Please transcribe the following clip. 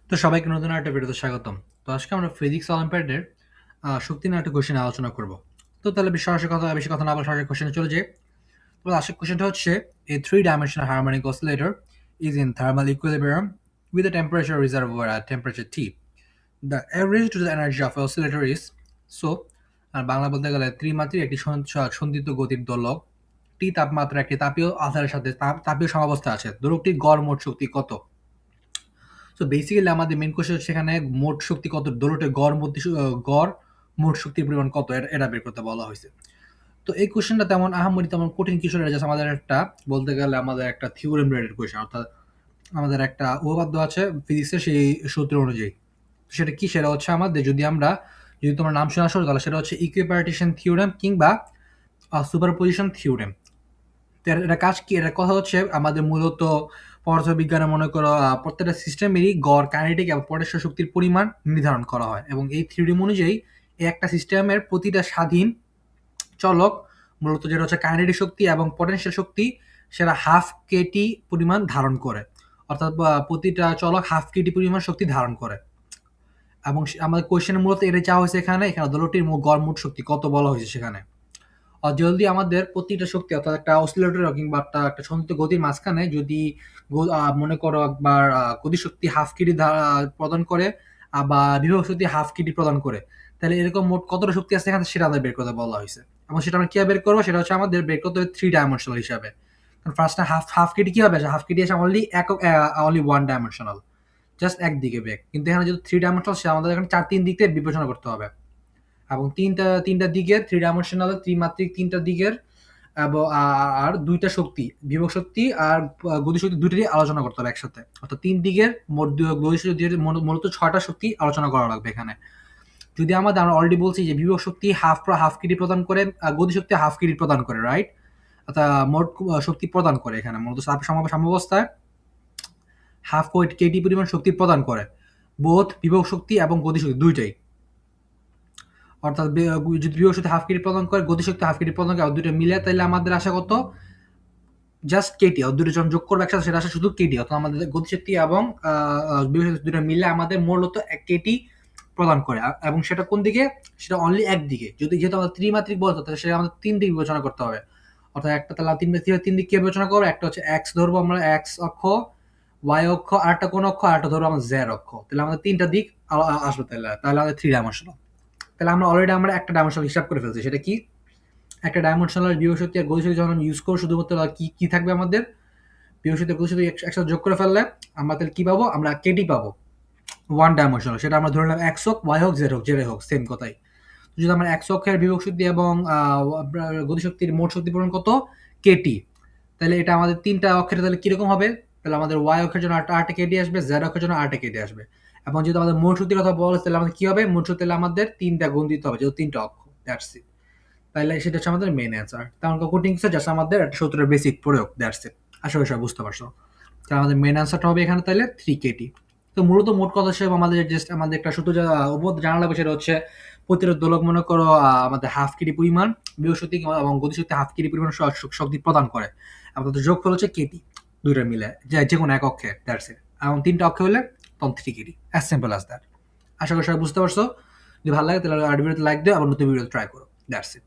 তো সবাইকে নতুন একটা ভিডিওতে স্বাগতম। তো আজকে আমরা ফিজিক্স অলিম্পিয়াডের শক্তি নিয়ে একটা কোশ্চেন আলোচনা করব। তো তাহলে বেশি কথা না বলে সরাসরি কোশ্চেনে চলে যাই। তো আজকের কোশ্চেনটা হচ্ছে, A three dimensional harmonic oscillator is in thermal equilibrium with a temperature reservoir at temperature T. The average total energy of oscillator is so, আর বাংলা বলতে গেলে ত্রিমাত্রিক একটি সন্দিগ্ধ গতির দোলক টি তাপমাত্রা একটি তাপীয় আধারের সাথে তাপীয় সমাবস্থা আছে। দোলকটির গড় মোট শক্তি কত? সো বেসিক্যালি আমাদের মেইন কোশ্চেন হচ্ছে সেখানে মোট শক্তি কত, দোলটের গড় মোট শক্তির পরিমাণ কত, এটা বের করতে বলা হয়েছে। তো এই কোশ্চেনটা তেমন কঠিন কিছু না, জাস্ট আমাদের একটা বলতে গেলে আমাদের একটা থিওরেম রিলেটেড কোশ্চেন, অর্থাৎ আমাদের একটা উপপাদ্য আছে ফিজিক্সের সেই সূত্র অনুযায়ী। সেটা কি? সেটা হচ্ছে আমাদের, যদি তোমার নাম শোনা আসো তাহলে সেটা হচ্ছে ইকুইপার্টিশন থিওরেম কিংবা সুপারপজিশন থিওরেম। তো এটা কাজ কি? এটার কথা হচ্ছে আমাদের মূলত পদার্থবিজ্ঞানে মনে করো প্রত্যেকটা সিস্টেমেরই গড় কাইনেটিক এবং পটেনশিয়াল শক্তির পরিমাণ নির্ধারণ করা হয়, এবং এই থিওরি অনুযায়ী এই একটা সিস্টেমের প্রতিটা স্বাধীন চলক মূলত যেটা হচ্ছে কাইনেটিক শক্তি এবং পটেনশিয়াল শক্তি, সেটা হাফ কেটি পরিমাণ ধারণ করে। অর্থাৎ প্রতিটা চলক হাফ কেটি পরিমাণ শক্তি ধারণ করে। এবং আমাদের কোয়েশ্চেনে মূলত এটা চাওয়া হয়েছে, এখানে দোলকটির গড় মোট শক্তি কত বলা হয়েছে সেখানে। আর যদি আমাদের প্রতিটা শক্তি, অর্থাৎ একটা অসিলেটর কিংবা একটা সন্তুলিত গতির মাঝখানে যদি মনে করো একবার গতিশক্তি হাফ কিটি প্রদান করে, আবার বিভব শক্তি হাফ কিটি প্রদান করে, তাহলে এরকম মোট কতটা শক্তি আছে এখানে সেটা আমাদের বের করতে বলা হয়েছে। এবং সেটা আমরা কিভাবে বের করবো? সেটা হচ্ছে আমাদের বের করতে হবে থ্রি ডাইমেনশনাল হিসাবে। কারণ ফার্স্টে হাফ কিটি কি হবে? হাফ কিটি আছে অনলি ওয়ান ডাইমেনশনাল, জাস্ট একদিকে বেগ। কিন্তু এখানে যেহেতু থ্রি ডাইমেনশনাল, সে আমাদের এখানে তিন দিক থেকে বিবেচনা করতে হবে। এবং তিনটা দিকের থ্রি ডাইমেনশনাল ত্রিমাত্রিক তিনটা দিকের এবং আর দুইটা শক্তি, বিভব শক্তি আর গতিশক্তি, দুটোরই আলোচনা করতে হবে একসাথে। অর্থাৎ তিন দিকের মোট গতিশক্তি মূলত ছয়টা শক্তি আলোচনা করা লাগবে এখানে। যদি আমরা অলরেডি বলছি যে বিভব শক্তি হাফ কিটি প্রদান করে, গতিশক্তি হাফ কিটি প্রদান করে, রাইট? অর্থাৎ মোট শক্তি প্রদান করে এখানে মূলত সাম্যাবস্থায় হাফ কেটি পরিমাণ শক্তি প্রদান করে, বোধ বিভব শক্তি এবং গতিশক্তি দুইটাই। অর্থাৎ যদি বিভব শক্তি হাফ কেটি প্রদান করে, গতিশক্তি হাফ কেটি প্রদান করে, আর দুটো মিলে, তাহলে আমাদের আসা কত? Just Katie. আর দুটো যখন যোগ করবে একসাথে সেটা আসে শুধু কেটি। অর্থাৎ আমাদের গতিশক্তি এবং বিভব শক্তি দুটো মিলে আমাদের মূলত এক কেটি প্রদান করে। এবং সেটা কোন দিকে? সেটা অনলি একদিকে। যেহেতু আমাদের ত্রিমাত্রিক বল, তাহলে সেটা আমাদের তিন দিক বিবেচনা করতে হবে। অর্থাৎ একটা তাহলে তিন দিক কে বিবেচনা করবো? একটা হচ্ছে এক্স ধরবো আমরা, এক্স অক্ষ, ওয়াই অক্ষ, আর একটা কোন অক্ষ? আর একটা ধরবো আমরা জেড অক্ষ। তাহলে আমাদের তিনটা দিক আসবে, তাহলে আমাদের থ্রি ডাইমেনশনাল। তাহলে আমরা একটা ডাইমেনশনাল হিসাব করে ফেলছি। সেটা কি? একটা ডাইমেনশনাল বিভব শক্তি আর গতিশক্তি যখন আমি ইউজ করবো, শুধুমাত্র কি থাকবে আমাদের? বিভব শক্তি আর গতিশক্তি একসাথে যোগ করে ফেললে আমরা তাহলে কি পাবো? আমরা কেটি পাবো, ওয়ান ডাইমেনশনাল। সেটা আমরা ধরে নিলাম এক্স হোক, ওয়াই হোক, জেড হোক, সেম কথাই। যদি আমরা এক্স অক্ষের বিভব শক্তি এবং গতিশক্তির মোট শক্তি পরিমাণ কত? কেটি। তাহলে এটা আমাদের তিনটা অক্ষের তাহলে কিরকম হবে? তাহলে আমাদের ওয়াই অক্ষের জন্য আটটা কেটি আসবে, জেড অক্ষের জন্য আটটা কেটি আসবে। এবং যদি আমাদের মোট শক্তির কথা বলা, তাহলে আমাদের কি হবে? মোট শক্তি তাহলে আমাদের তিনটা গুণ দিতে হবে, যেহেতু তিনটা অক্ষ। That's it. তাহলে সেটা হচ্ছে আমাদের মেইন অ্যান্সার। তেমন কোটিং জাস্ট আমাদের একটা সূত্রের বেসিক প্রয়োগ। That's it. আশা করি সবাই বুঝতে পারছো। তাহলে আমাদের মেইন অ্যান্সারটা হবে এখানে তাহলে 3 কেটি। তো মূলত মোট কথা হিসেবে আমাদের একটা সূত্র জানা লাগবে, সেটা হচ্ছে প্রতিটা দোলক মনে করো আমাদের হাফ কেটি পরিমাণ বিভব শক্তি এবং গতিশক্তি হাফ কেটি পরিমাণ শক্তি প্রদান করে। এবং তাদের যোগফল হচ্ছে কেটি, দুইটা মিলে, যে কোনো এক অক্ষে। That's it. এবং তিনটা অক্ষে হলে তখন 3 কেটি। As simple as that. আশা করি সবাই বুঝতে পারছো। যদি ভালো লাগে তাহলে ভিডিওতে লাইক দিও, আবার নতুন ভিডিও ট্রাই করো। That's it.